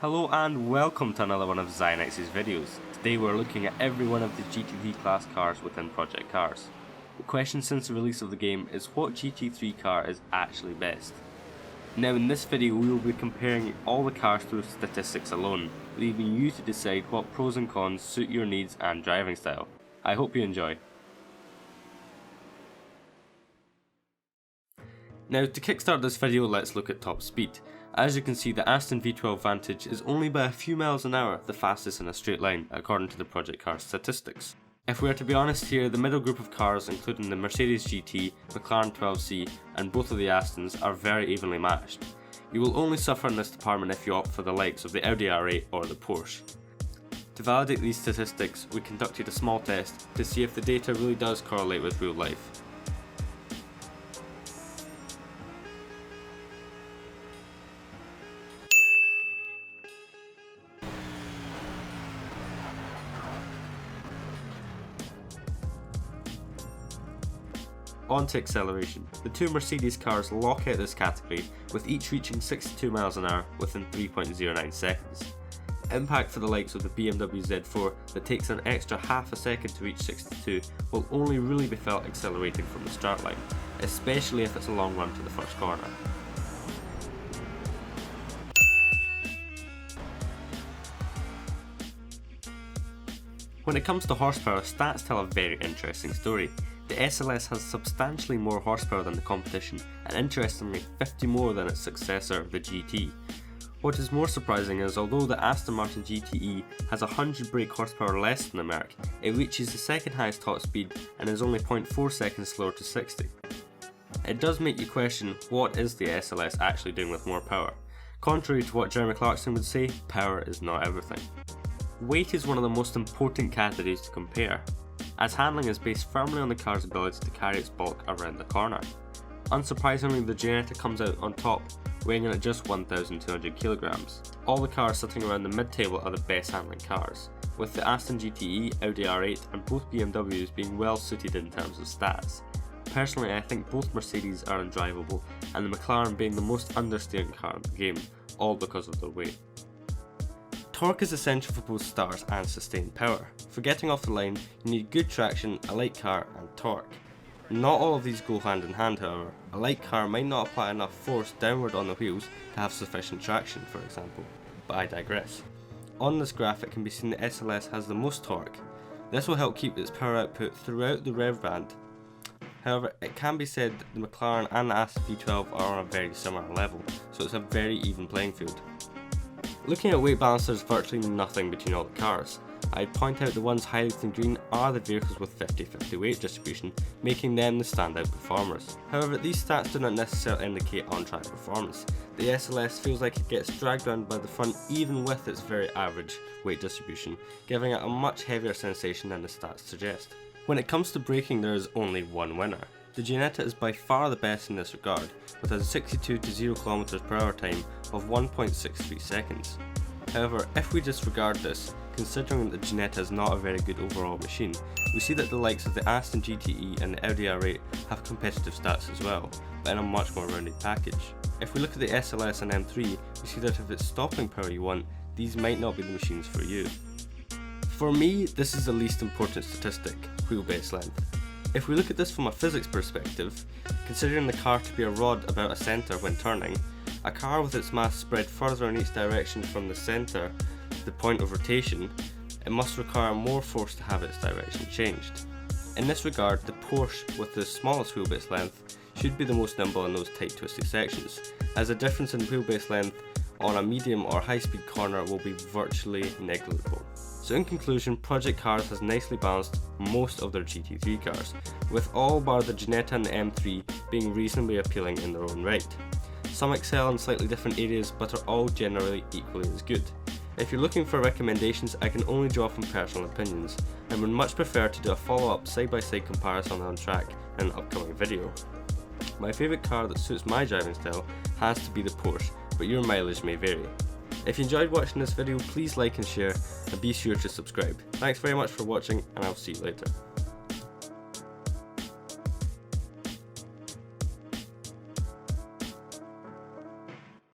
Hello and welcome to another one of Zynex's videos. Today we're looking at every one of the GT3 class cars within Project Cars. The question since the release of the game is what GT3 car is actually best. Now in this video we will be comparing all the cars through statistics alone, leaving you to decide what pros and cons suit your needs and driving style. I hope you enjoy. Now to kickstart this video, let's look at top speed. As you can see, the Aston V12 Vantage is only by a few miles an hour the fastest in a straight line according to the Project Cars statistics. If we are to be honest here, the middle group of cars including the Mercedes GT, McLaren 12C and both of the Astons are very evenly matched. You will only suffer in this department if you opt for the likes of the Audi R8 or the Porsche. To validate these statistics, we conducted a small test to see if the data really does correlate with real life. On to acceleration. The two Mercedes cars lock out this category, with each reaching 62 miles an hour within 3.09 seconds. Impact for the likes of the BMW Z4 that takes an extra half a second to reach 62 will only really be felt accelerating from the start line, especially if it's a long run to the first corner. When it comes to horsepower, stats tell a very interesting story. The SLS has substantially more horsepower than the competition, and interestingly 50 more than its successor, the GT. What is more surprising is, although the Aston Martin GTE has 100 brake horsepower less than the Merc, it reaches the second highest top speed and is only 0.4 seconds slower to 60. It does make you question, what is the SLS actually doing with more power? Contrary to what Jeremy Clarkson would say, power is not everything. Weight is one of the most important categories to compare, as handling is based firmly on the car's ability to carry its bulk around the corner. Unsurprisingly, the Ginetta comes out on top, weighing in at just 1,200 kilograms. All the cars sitting around the mid-table are the best handling cars, with the Aston GTE, Audi R8 and both BMWs being well suited in terms of stats. Personally, I think both Mercedes are undrivable, and the McLaren being the most understeering car in the game, all because of their weight. Torque is essential for both stars and sustained power. For getting off the line, you need good traction, a light car and torque. Not all of these go hand in hand however. A light car might not apply enough force downward on the wheels to have sufficient traction, for example, but I digress. On this graph it can be seen the SLS has the most torque. This will help keep its power output throughout the rev band. However, it can be said that the McLaren and the Aston V12 are on a very similar level, so it's a very even playing field. Looking at weight balance, there's virtually nothing between all the cars. I'd point out the ones highlighted in green are the vehicles with 50-50 weight distribution, making them the standout performers. However, these stats do not necessarily indicate on-track performance. The SLS feels like it gets dragged around by the front even with its very average weight distribution, giving it a much heavier sensation than the stats suggest. When it comes to braking, there is only one winner. The Ginetta is by far the best in this regard, with a 62 to 0 km/h time of 1.63 seconds. However, if we disregard this, considering that the Ginetta is not a very good overall machine, we see that the likes of the Aston GTE and the Audi R8 have competitive stats as well, but in a much more rounded package. If we look at the SLS and M3, we see that if it's stopping power you want, these might not be the machines for you. For me, this is the least important statistic, wheelbase length. If we look at this from a physics perspective, considering the car to be a rod about a centre when turning, a car with its mass spread further in each direction from the centre to the point of rotation, it must require more force to have its direction changed. In this regard, the Porsche with the smallest wheelbase length should be the most nimble in those tight twisty sections, as the difference in wheelbase length on a medium or high speed corner will be virtually negligible. So in conclusion, Project Cars has nicely balanced most of their GT3 cars, with all bar the Ginetta and the M3 being reasonably appealing in their own right. Some excel in slightly different areas but are all generally equally as good. If you're looking for recommendations, I can only draw from personal opinions, and would much prefer to do a follow-up side-by-side comparison on track in an upcoming video. My favourite car that suits my driving style has to be the Porsche, but your mileage may vary. If you enjoyed watching this video, please like and share, and be sure to subscribe. Thanks very much for watching, and I'll see you later.